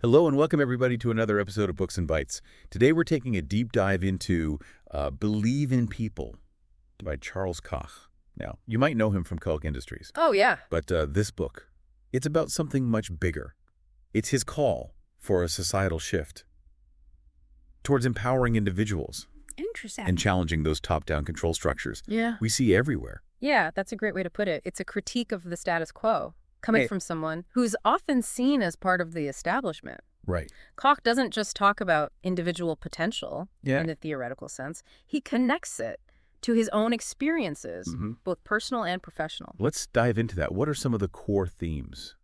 Hello and welcome everybody to another episode of Books and Bytes. Today we're taking a deep dive into Believe in People by Charles Koch. Now, you might know him from Koch Industries, Oh, yeah. but this book, it's about something much bigger. It's his call for a societal shift towards empowering individuals Interesting. and challenging those top-down control structures Yeah. we see everywhere. Yeah, that's a great way to put it. It's a critique of the status quo, coming from someone who's often seen as part of the establishment. Right. Koch doesn't just talk about individual potential Yeah. in the theoretical sense. He connects it to his own experiences, both personal and professional. Let's dive into that. What are some of the core themes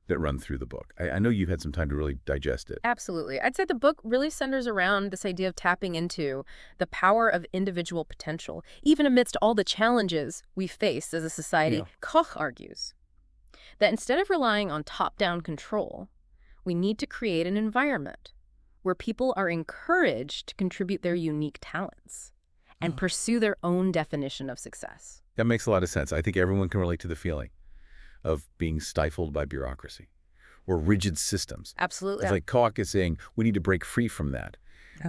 that run through the book? I know you've had some time to really digest it. Absolutely. I'd say the book really centers around this idea of tapping into the power of individual potential, even amidst all the challenges we face as a society. Yeah. Koch argues that instead of relying on top-down control, we need to create an environment where people are encouraged to contribute their unique talents and pursue their own definition of success. That makes a lot of sense. I think everyone can relate to the feeling of being stifled by bureaucracy or rigid systems. Absolutely. It's like Koch is saying we need to break free from that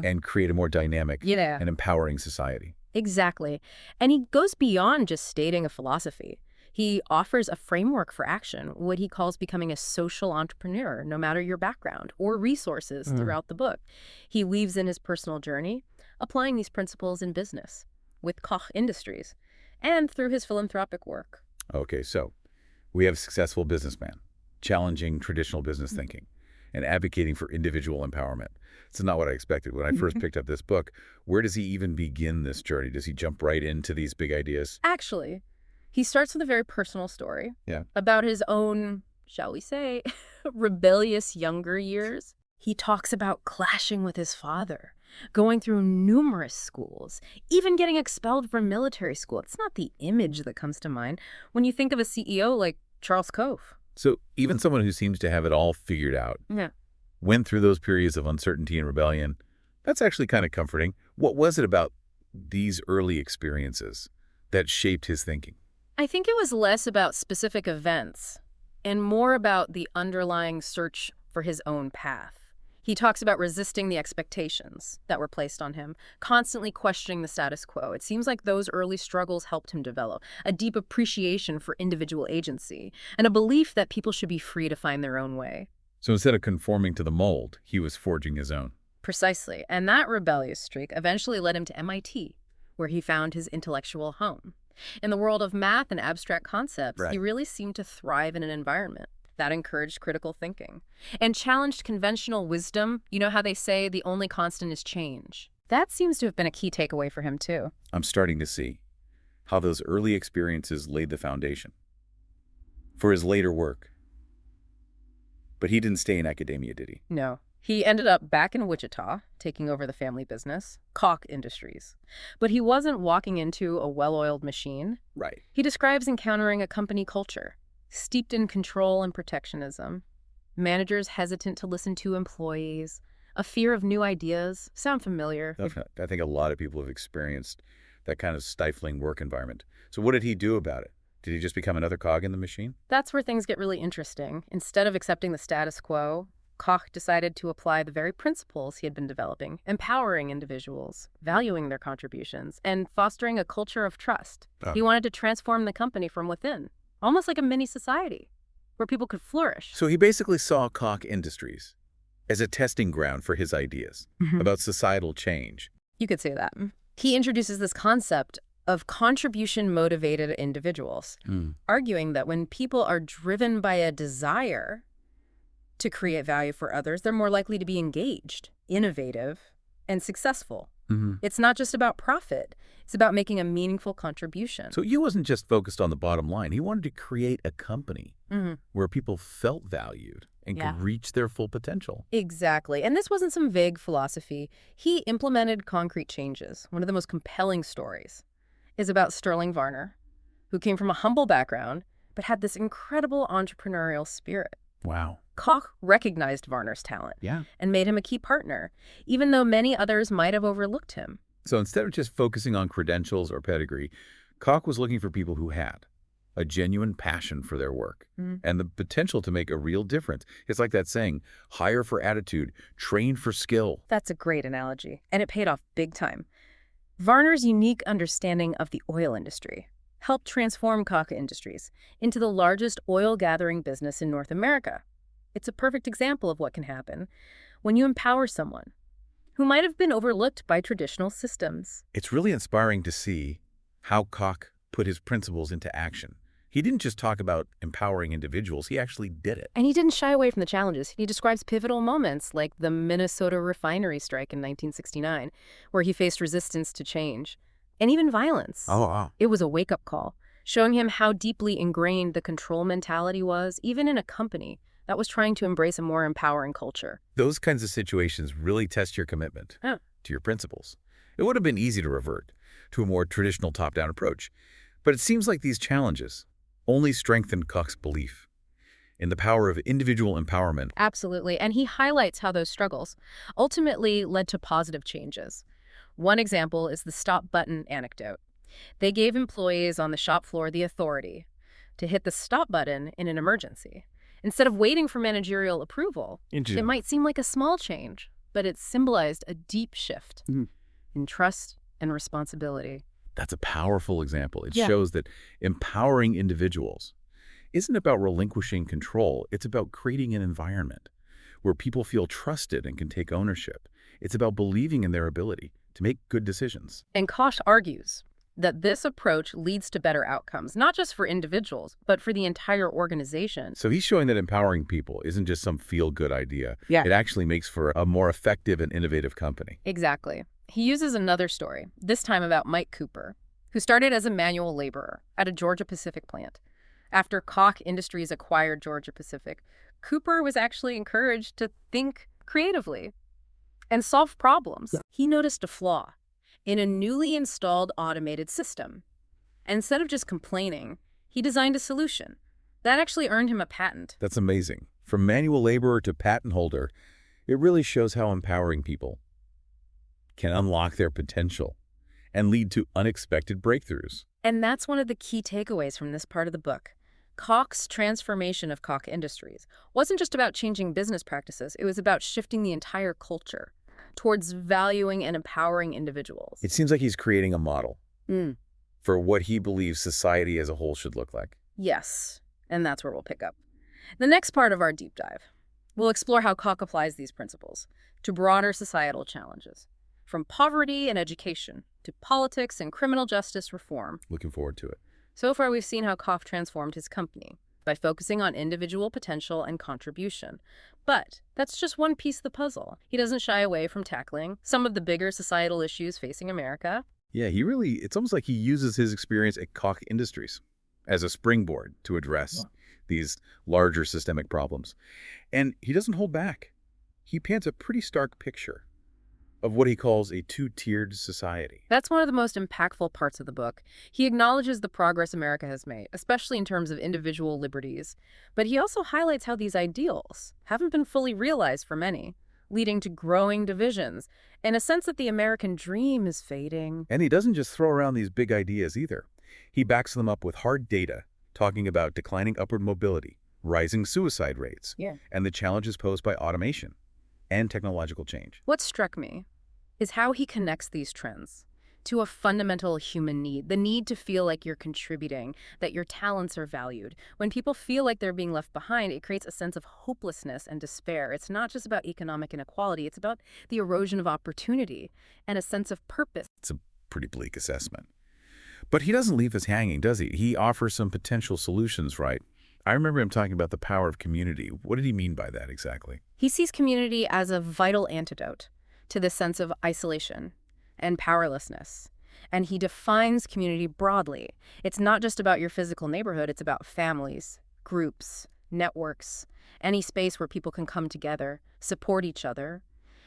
and create a more dynamic and empowering society. Exactly. And he goes beyond just stating a philosophy. He offers a framework for action, what he calls becoming a social entrepreneur, no matter your background or resources throughout the book. He weaves in his personal journey, applying these principles in business with Koch Industries and through his philanthropic work. Okay, so we have a successful businessman challenging traditional business thinking and advocating for individual empowerment. It's not what I expected. When I first picked up this book, where does he even begin this journey? Does he jump right into these big ideas? Actually, he starts with a very personal story about his own, shall we say, rebellious younger years. He talks about clashing with his father, going through numerous schools, even getting expelled from military school. It's not the image that comes to mind when you think of a CEO like Charles Koch. So even someone who seems to have it all figured out went through those periods of uncertainty and rebellion. That's actually kind of comforting. What was it about these early experiences that shaped his thinking? I think it was less about specific events and more about the underlying search for his own path. He talks about resisting the expectations that were placed on him, constantly questioning the status quo. It seems like those early struggles helped him develop a deep appreciation for individual agency and a belief that people should be free to find their own way. So instead of conforming to the mold, he was forging his own. Precisely. And that rebellious streak eventually led him to MIT, where he found his intellectual home. In the world of math and abstract concepts, he really seemed to thrive in an environment that encouraged critical thinking and challenged conventional wisdom. You know how they say the only constant is change? That seems to have been a key takeaway for him, too. I'm starting to see how those early experiences laid the foundation for his later work. But he didn't stay in academia, did he? No. He ended up back in Wichita, taking over the family business, Koch Industries. But he wasn't walking into a well-oiled machine. Right. He describes encountering a company culture steeped in control and protectionism, managers hesitant to listen to employees, a fear of new ideas. Sound familiar? Definitely. I think a lot of people have experienced that kind of stifling work environment. So what did he do about it? Did he just become another cog in the machine? That's where things get really interesting. Instead of accepting the status quo, Koch decided to apply the very principles he had been developing, empowering individuals, valuing their contributions, and fostering a culture of trust. He wanted to transform the company from within, almost like a mini society where people could flourish. So he basically saw Koch Industries as a testing ground for his ideas about societal change. You could say that. He introduces this concept of contribution-motivated individuals, arguing that when people are driven by a desire to create value for others, they're more likely to be engaged, innovative, and successful. It's not just about profit. It's about making a meaningful contribution. So he wasn't just focused on the bottom line. He wanted to create a company where people felt valued and could reach their full potential. Exactly. And this wasn't some vague philosophy. He implemented concrete changes. One of the most compelling stories is about Sterling Varner, who came from a humble background but had this incredible entrepreneurial spirit. Wow. Koch recognized Varner's talent and made him a key partner, even though many others might have overlooked him. So instead of just focusing on credentials or pedigree, Koch was looking for people who had a genuine passion for their work, Mm. and the potential to make a real difference. It's like that saying, hire for attitude, train for skill. That's a great analogy, and it paid off big time. Varner's unique understanding of the oil industry helped transform Koch Industries into the largest oil-gathering business in North America. It's a perfect example of what can happen when you empower someone who might have been overlooked by traditional systems. It's really inspiring to see how Koch put his principles into action. He didn't just talk about empowering individuals, he actually did it. And he didn't shy away from the challenges. He describes pivotal moments like the Minnesota refinery strike in 1969, where he faced resistance to change, and even violence. Oh, wow. It was a wake-up call, showing him how deeply ingrained the control mentality was, even in a company that was trying to embrace a more empowering culture. Those kinds of situations really test your commitment Huh. to your principles. It would have been easy to revert to a more traditional top-down approach, but it seems like these challenges only strengthened Koch's belief in the power of individual empowerment. Absolutely, and he highlights how those struggles ultimately led to positive changes. One example is the stop button anecdote. They gave employees on the shop floor the authority to hit the stop button in an emergency. Instead of waiting for managerial approval, it might seem like a small change, but it symbolized a deep shift in trust and responsibility. That's a powerful example. It Yeah. shows that empowering individuals isn't about relinquishing control. It's about creating an environment where people feel trusted and can take ownership. It's about believing in their ability to make good decisions. And Koch argues that this approach leads to better outcomes, not just for individuals, but for the entire organization. So he's showing that empowering people isn't just some feel-good idea. Yeah. It actually makes for a more effective and innovative company. Exactly. He uses another story, this time about Mike Cooper, who started as a manual laborer at a Georgia Pacific plant. After Koch Industries acquired Georgia Pacific, Cooper was actually encouraged to think creatively and solve problems. He noticed a flaw in a newly installed automated system. And instead of just complaining, he designed a solution. That actually earned him a patent. That's amazing. From manual laborer to patent holder, it really shows how empowering people can unlock their potential and lead to unexpected breakthroughs. And that's one of the key takeaways from this part of the book. Koch's transformation of Koch Industries wasn't just about changing business practices. It was about shifting the entire culture towards valuing and empowering individuals. It seems like he's creating a model Mm. for what he believes society as a whole should look like. Yes, and that's where we'll pick up. The next part of our deep dive, we'll explore how Koch applies these principles to broader societal challenges, from poverty and education to politics and criminal justice reform. Looking forward to it. So far, we've seen how Koch transformed his company by focusing on individual potential and contribution. But that's just one piece of the puzzle. He doesn't shy away from tackling some of the bigger societal issues facing America. Yeah, it's almost like he uses his experience at Koch Industries as a springboard to address these larger systemic problems. And he doesn't hold back. He paints a pretty stark picture of what he calls a two-tiered society. That's one of the most impactful parts of the book. He acknowledges the progress America has made, especially in terms of individual liberties. But he also highlights how these ideals haven't been fully realized for many, leading to growing divisions and a sense that the American dream is fading. And he doesn't just throw around these big ideas either. He backs them up with hard data, talking about declining upward mobility, rising suicide rates, and the challenges posed by automation and technological change. What struck me is how he connects these trends to a fundamental human need, the need to feel like you're contributing, that your talents are valued. When people feel like they're being left behind, it creates a sense of hopelessness and despair. It's not just about economic inequality, it's about the erosion of opportunity and a sense of purpose. It's a pretty bleak assessment. But he doesn't leave us hanging, does he? He offers some potential solutions, right? I remember him talking about the power of community. What did he mean by that exactly? He sees community as a vital antidote to the sense of isolation and powerlessness. And he defines community broadly. It's not just about your physical neighborhood, it's about families, groups, networks, any space where people can come together, support each other,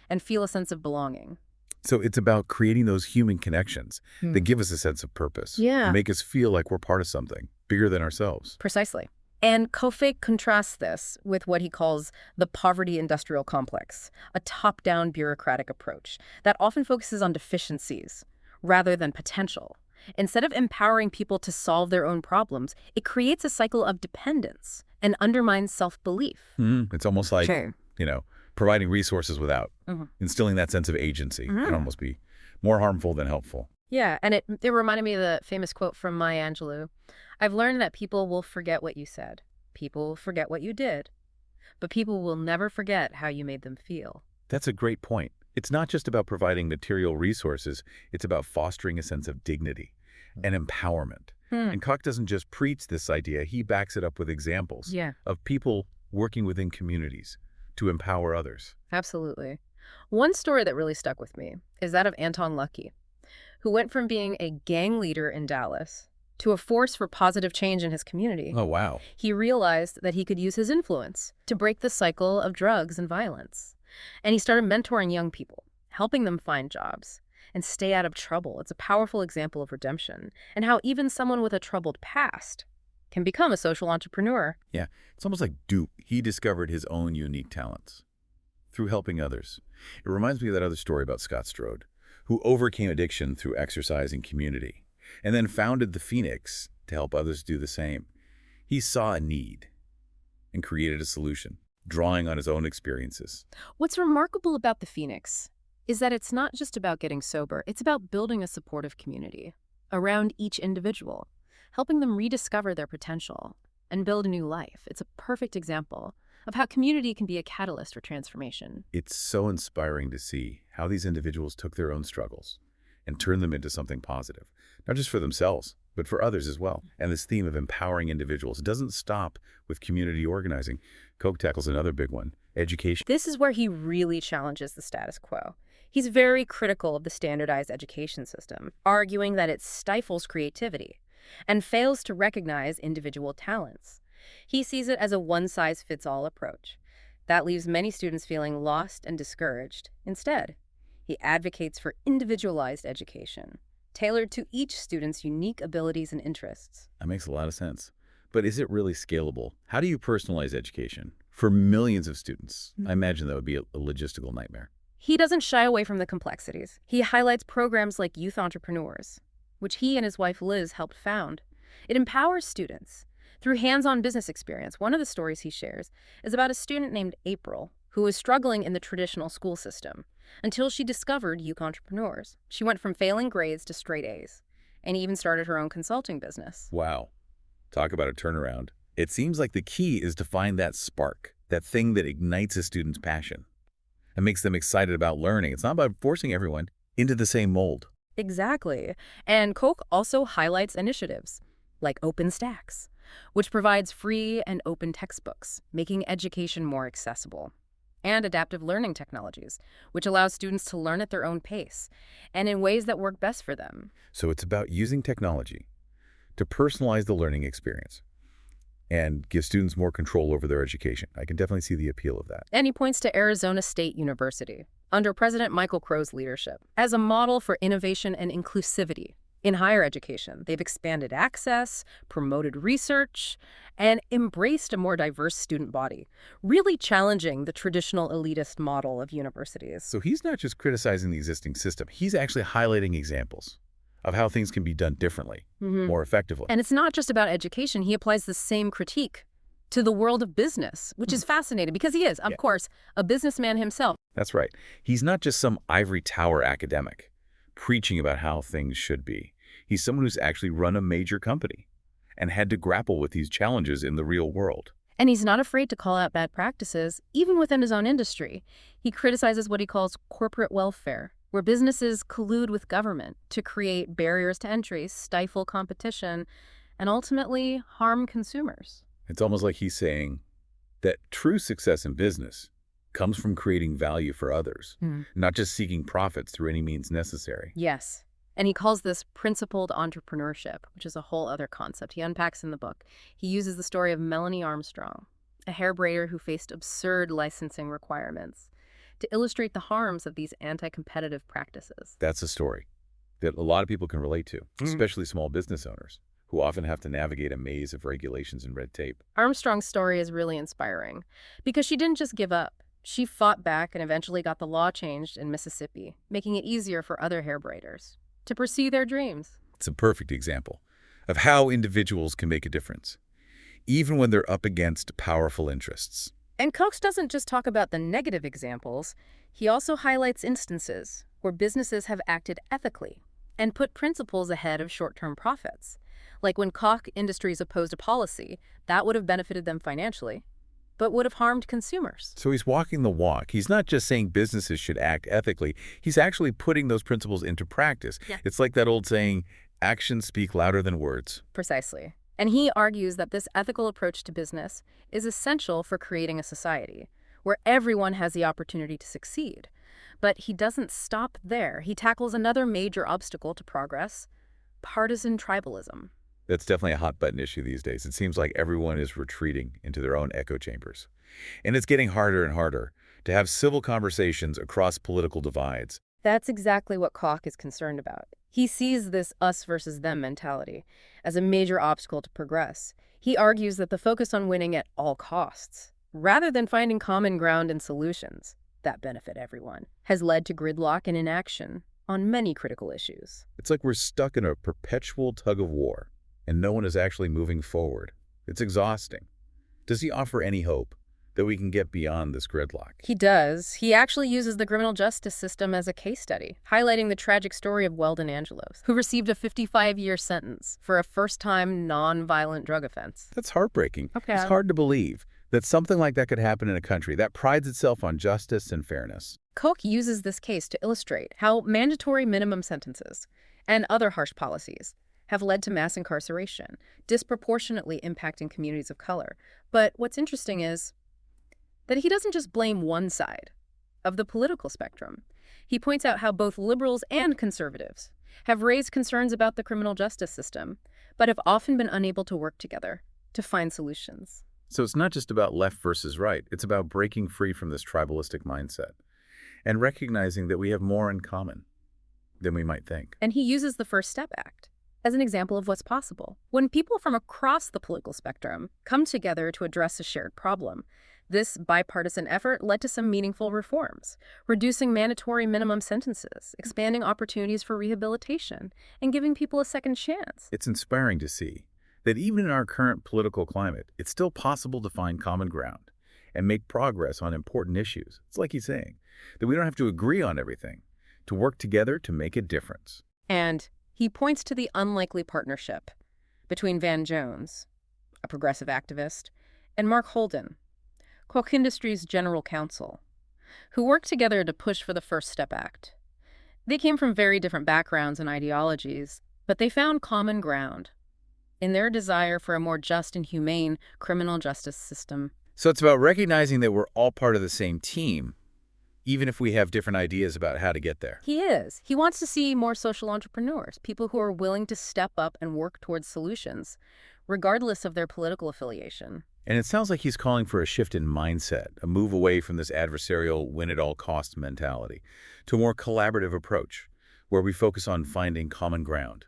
and feel a sense of belonging. So it's about creating those human connections that give us a sense of purpose. Yeah. And make us feel like we're part of something bigger than ourselves. Precisely. And Koch contrasts this with what he calls the poverty industrial complex, a top-down bureaucratic approach that often focuses on deficiencies rather than potential. Instead of empowering people to solve their own problems, it creates a cycle of dependence and undermines self-belief. It's almost like, Sure. providing resources without instilling that sense of agency can almost be more harmful than helpful. Yeah, and it reminded me of the famous quote from Maya Angelou. I've learned that people will forget what you said. People will forget what you did. But people will never forget how you made them feel. That's a great point. It's not just about providing material resources, it's about fostering a sense of dignity and empowerment. And Koch doesn't just preach this idea, he backs it up with examples of people working within communities to empower others. Absolutely. One story that really stuck with me is that of Anton Lucky, who went from being a gang leader in Dallas to a force for positive change in his community. Oh, wow. He realized that he could use his influence to break the cycle of drugs and violence. And he started mentoring young people, helping them find jobs and stay out of trouble. It's a powerful example of redemption and how even someone with a troubled past can become a social entrepreneur. Yeah, it's almost like Duke. He discovered his own unique talents through helping others. It reminds me of that other story about Scott Strode, who overcame addiction through exercise and community, and then founded the Phoenix to help others do the same. He saw a need and created a solution, drawing on his own experiences. What's remarkable about the Phoenix is that it's not just about getting sober, it's about building a supportive community around each individual, helping them rediscover their potential and build a new life. It's a perfect example of how community can be a catalyst for transformation. It's so inspiring to see how these individuals took their own struggles and turned them into something positive, not just for themselves, but for others as well. And this theme of empowering individuals doesn't stop with community organizing. Koch tackles another big one, education. This is where he really challenges the status quo. He's very critical of the standardized education system, arguing that it stifles creativity and fails to recognize individual talents. He sees it as a one-size-fits-all approach that leaves many students feeling lost and discouraged. Instead, he advocates for individualized education, tailored to each student's unique abilities and interests. That makes a lot of sense. But is it really scalable? How do you personalize education for millions of students? I imagine that would be a logistical nightmare. He doesn't shy away from the complexities. He highlights programs like Youth Entrepreneurs, which he and his wife Liz helped found. It empowers students through hands-on business experience. One of the stories he shares is about a student named April who was struggling in the traditional school system until she discovered Youth Entrepreneurs. She went from failing grades to straight A's and even started her own consulting business. Wow. Talk about a turnaround. It seems like the key is to find that spark, that thing that ignites a student's passion and makes them excited about learning. It's not about forcing everyone into the same mold. Exactly. And Koch also highlights initiatives like OpenStax, which provides free and open textbooks, making education more accessible, and adaptive learning technologies, which allows students to learn at their own pace and in ways that work best for them. So it's about using technology to personalize the learning experience and give students more control over their education. I can definitely see the appeal of that. And he points to Arizona State University, under President Michael Crow's leadership, as a model for innovation and inclusivity in higher education. They've expanded access, promoted research, and embraced a more diverse student body, really challenging the traditional elitist model of universities. So he's not just criticizing the existing system, he's actually highlighting examples of how things can be done differently, more effectively. And it's not just about education. He applies the same critique to the world of business, which is fascinating because he is, of course, a businessman himself. That's right. He's not just some ivory tower academic preaching about how things should be. He's someone who's actually run a major company and had to grapple with these challenges in the real world. And he's not afraid to call out bad practices, even within his own industry. He criticizes what he calls corporate welfare, where businesses collude with government to create barriers to entry, stifle competition, and ultimately harm consumers. It's almost like he's saying that true success in business comes from creating value for others, not just seeking profits through any means necessary. Yes. And he calls this principled entrepreneurship, which is a whole other concept he unpacks in the book. He uses the story of Melanie Armstrong, a hair braider who faced absurd licensing requirements, to illustrate the harms of these anti-competitive practices. That's a story that a lot of people can relate to, especially small business owners, who often have to navigate a maze of regulations and red tape. Armstrong's story is really inspiring because she didn't just give up. She fought back and eventually got the law changed in Mississippi, making it easier for other hair braiders to pursue their dreams. It's a perfect example of how individuals can make a difference, even when they're up against powerful interests. And Koch doesn't just talk about the negative examples, he also highlights instances where businesses have acted ethically and put principles ahead of short-term profits. Like when Koch Industries opposed a policy that would have benefited them financially, but would have harmed consumers. So he's walking the walk. He's not just saying businesses should act ethically. He's actually putting those principles into practice. Yeah. It's like that old saying, actions speak louder than words. Precisely. And he argues that this ethical approach to business is essential for creating a society where everyone has the opportunity to succeed. But he doesn't stop there. He tackles another major obstacle to progress: partisan tribalism. That's definitely a hot-button issue these days. It seems like everyone is retreating into their own echo chambers. And it's getting harder and harder to have civil conversations across political divides. That's exactly what Koch is concerned about. He sees this us versus them mentality as a major obstacle to progress. He argues that the focus on winning at all costs, rather than finding common ground and solutions that benefit everyone, has led to gridlock and inaction on many critical issues. It's like we're stuck in a perpetual tug of war, and no one is actually moving forward. It's exhausting. Does he offer any hope that we can get beyond this gridlock? He does. He actually uses the criminal justice system as a case study, highlighting the tragic story of Weldon Angelos, who received a 55-year sentence for a first-time non-violent drug offense. That's heartbreaking. Okay. It's hard to believe that something like that could happen in a country that prides itself on justice and fairness. Koch uses this case to illustrate how mandatory minimum sentences and other harsh policies have led to mass incarceration, disproportionately impacting communities of color. But what's interesting is that he doesn't just blame one side of the political spectrum. He points out how both liberals and conservatives have raised concerns about the criminal justice system, but have often been unable to work together to find solutions. So it's not just about left versus right. It's about breaking free from this tribalistic mindset and recognizing that we have more in common than we might think. And he uses the First Step Act as an example of what's possible. When people from across the political spectrum come together to address a shared problem, this bipartisan effort led to some meaningful reforms, reducing mandatory minimum sentences, expanding opportunities for rehabilitation, and giving people a second chance. It's inspiring to see that even in our current political climate, it's still possible to find common ground and make progress on important issues. It's like he's saying, that we don't have to agree on everything, to work together to make a difference. And he points to the unlikely partnership between Van Jones, a progressive activist, and Mark Holden, Koch Industries' general counsel, who worked together to push for the First Step Act. They came from very different backgrounds and ideologies, but they found common ground in their desire for a more just and humane criminal justice system. So it's about recognizing that we're all part of the same team, even if we have different ideas about how to get there. He is. He wants to see more social entrepreneurs, people who are willing to step up and work towards solutions, regardless of their political affiliation. And it sounds like he's calling for a shift in mindset, a move away from this adversarial win-at-all-costs mentality to a more collaborative approach, where we focus on finding common ground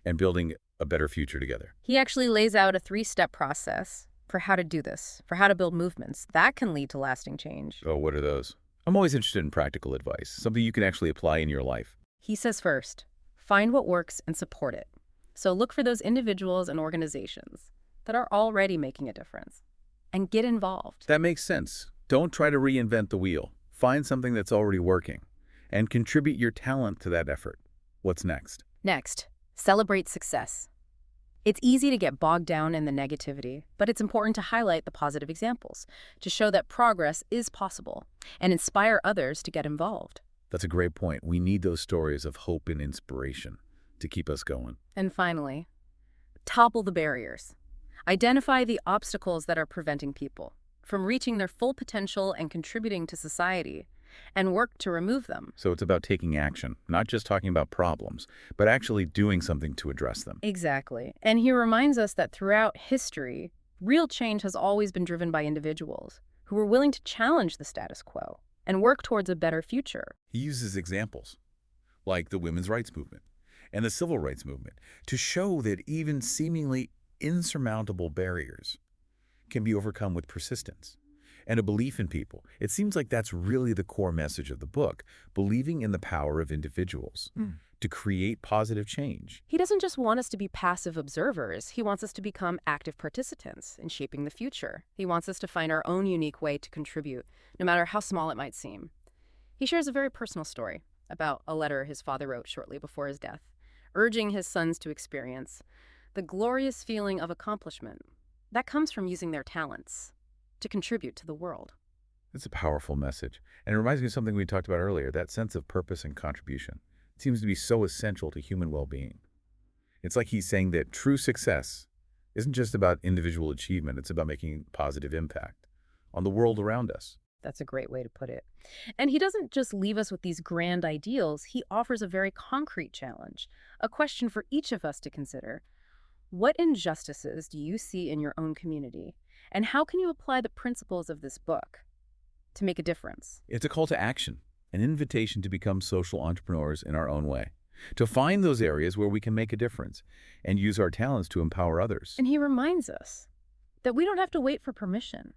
and building a better future together. He actually lays out a 3-step process for how to do this, for how to build movements that can lead to lasting change. Oh, what are those? I'm always interested in practical advice, something you can actually apply in your life. He says first, find what works and support it. So look for those individuals and organizations that are already making a difference and get involved. That makes sense. Don't try to reinvent the wheel. Find something that's already working and contribute your talent to that effort. What's next? Next, celebrate success. It's easy to get bogged down in the negativity, but it's important to highlight the positive examples to show that progress is possible and inspire others to get involved. That's a great point. We need those stories of hope and inspiration to keep us going. And finally, topple the barriers. Identify the obstacles that are preventing people from reaching their full potential and contributing to society, and work to remove them. So it's about taking action, not just talking about problems, but actually doing something to address them. Exactly. And he reminds us that throughout history, real change has always been driven by individuals who were willing to challenge the status quo and work towards a better future. He uses examples like the women's rights movement and the civil rights movement to show that even seemingly insurmountable barriers can be overcome with persistence and a belief in people. It seems like that's really the core message of the book, believing in the power of individuals to create positive change. He doesn't just want us to be passive observers. He wants us to become active participants in shaping the future. He wants us to find our own unique way to contribute, no matter how small it might seem. He shares a very personal story about a letter his father wrote shortly before his death, urging his sons to experience the glorious feeling of accomplishment that comes from using their talents to contribute to the world. It's a powerful message. And it reminds me of something we talked about earlier, that sense of purpose and contribution. It seems to be so essential to human well-being. It's like he's saying that true success isn't just about individual achievement, it's about making a positive impact on the world around us. That's a great way to put it. And he doesn't just leave us with these grand ideals, he offers a very concrete challenge, a question for each of us to consider. What injustices do you see in your own community? And how can you apply the principles of this book to make a difference? It's a call to action, an invitation to become social entrepreneurs in our own way, to find those areas where we can make a difference and use our talents to empower others. And he reminds us that we don't have to wait for permission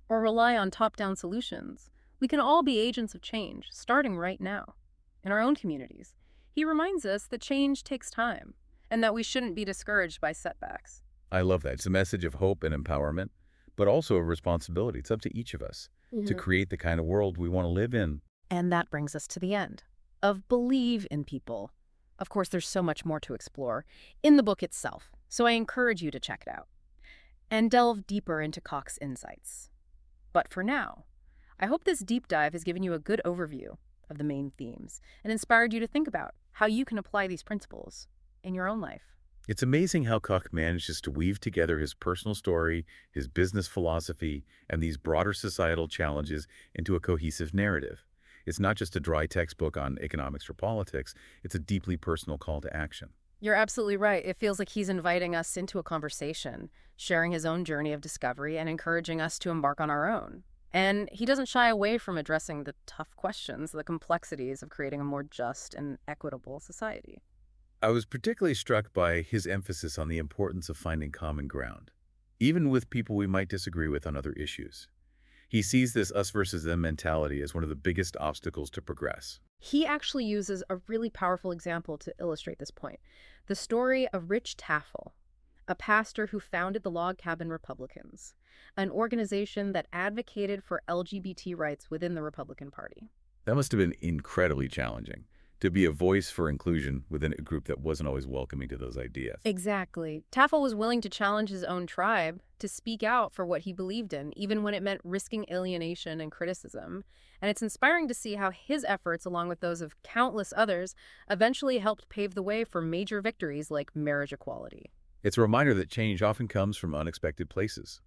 or rely on top-down solutions. We can all be agents of change, starting right now, in our own communities. He reminds us that change takes time and that we shouldn't be discouraged by setbacks. I love that. It's a message of hope and empowerment, but also of responsibility. It's up to each of us to create the kind of world we want to live in. And that brings us to the end of Believe in People. Of course, there's so much more to explore in the book itself, so I encourage you to check it out and delve deeper into Koch's insights. But for now, I hope this deep dive has given you a good overview of the main themes and inspired you to think about how you can apply these principles in your own life. It's amazing how Koch manages to weave together his personal story, his business philosophy, and these broader societal challenges into a cohesive narrative. It's not just a dry textbook on economics or politics, it's a deeply personal call to action. You're absolutely right. It feels like he's inviting us into a conversation, sharing his own journey of discovery and encouraging us to embark on our own. And he doesn't shy away from addressing the tough questions, the complexities of creating a more just and equitable society. I was particularly struck by his emphasis on the importance of finding common ground, even with people we might disagree with on other issues. He sees this us versus them mentality as one of the biggest obstacles to progress. He actually uses a really powerful example to illustrate this point. The story of Rich Taffel, a pastor who founded the Log Cabin Republicans, an organization that advocated for LGBT rights within the Republican Party. That must have been incredibly challenging, to be a voice for inclusion within a group that wasn't always welcoming to those ideas. Exactly. Taffel was willing to challenge his own tribe to speak out for what he believed in, even when it meant risking alienation and criticism. And it's inspiring to see how his efforts, along with those of countless others, eventually helped pave the way for major victories like marriage equality. It's a reminder that change often comes from unexpected places,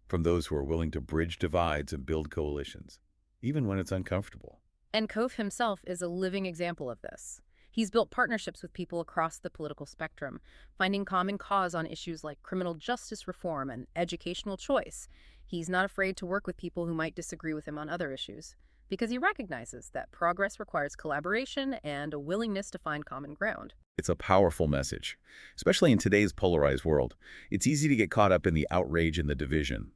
from those who are willing to bridge divides and build coalitions, even when it's uncomfortable. And Koch himself is a living example of this. He's built partnerships with people across the political spectrum, finding common cause on issues like criminal justice reform and educational choice. He's not afraid to work with people who might disagree with him on other issues, because he recognizes that progress requires collaboration and a willingness to find common ground. It's a powerful message, especially in today's polarized world. It's easy to get caught up in the outrage and the division.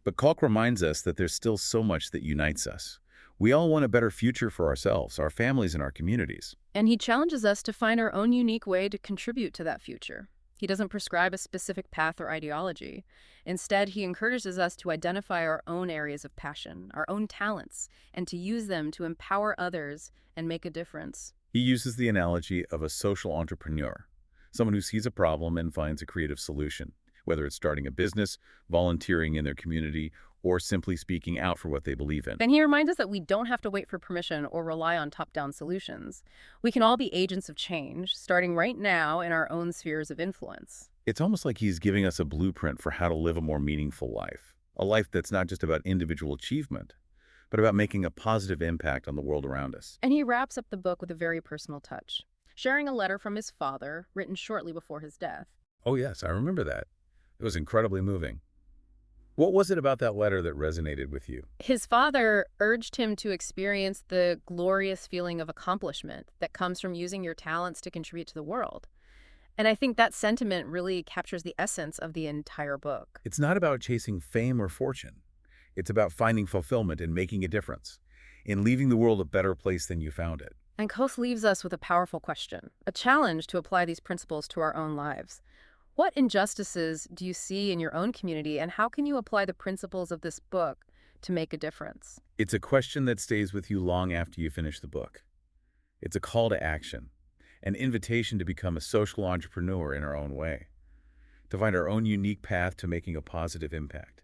But Koch reminds us that there's still so much that unites us. We all want a better future for ourselves, our families, and our communities. And he challenges us to find our own unique way to contribute to that future. He doesn't prescribe a specific path or ideology. Instead, he encourages us to identify our own areas of passion, our own talents, and to use them to empower others and make a difference. He uses the analogy of a social entrepreneur, someone who sees a problem and finds a creative solution, whether it's starting a business, volunteering in their community, or simply speaking out for what they believe in. And he reminds us that we don't have to wait for permission or rely on top-down solutions. We can all be agents of change, starting right now in our own spheres of influence. It's almost like he's giving us a blueprint for how to live a more meaningful life, a life that's not just about individual achievement, but about making a positive impact on the world around us. And he wraps up the book with a very personal touch, sharing a letter from his father, written shortly before his death. Oh yes, I remember that. It was incredibly moving. What was it about that letter that resonated with you? His father urged him to experience the glorious feeling of accomplishment that comes from using your talents to contribute to the world. And I think that sentiment really captures the essence of the entire book. It's not about chasing fame or fortune. It's about finding fulfillment and making a difference, in leaving the world a better place than you found it. And Koch leaves us with a powerful question, a challenge to apply these principles to our own lives. What injustices do you see in your own community, and how can you apply the principles of this book to make a difference? It's a question that stays with you long after you finish the book. It's a call to action, an invitation to become a social entrepreneur in our own way, to find our own unique path to making a positive impact.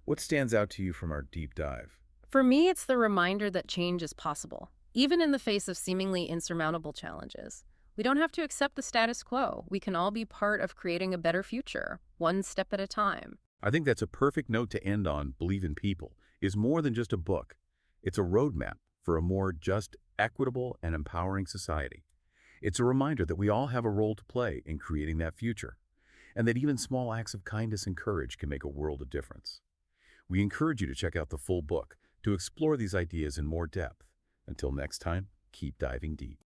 What stands out to you from our deep dive? For me, it's the reminder that change is possible, even in the face of seemingly insurmountable challenges. We don't have to accept the status quo. We can all be part of creating a better future, one step at a time. I think that's a perfect note to end on. Believe in People is more than just a book. It's a roadmap for a more just, equitable, and empowering society. It's a reminder that we all have a role to play in creating that future, and that even small acts of kindness and courage can make a world of difference. We encourage you to check out the full book to explore these ideas in more depth. Until next time, keep diving deep.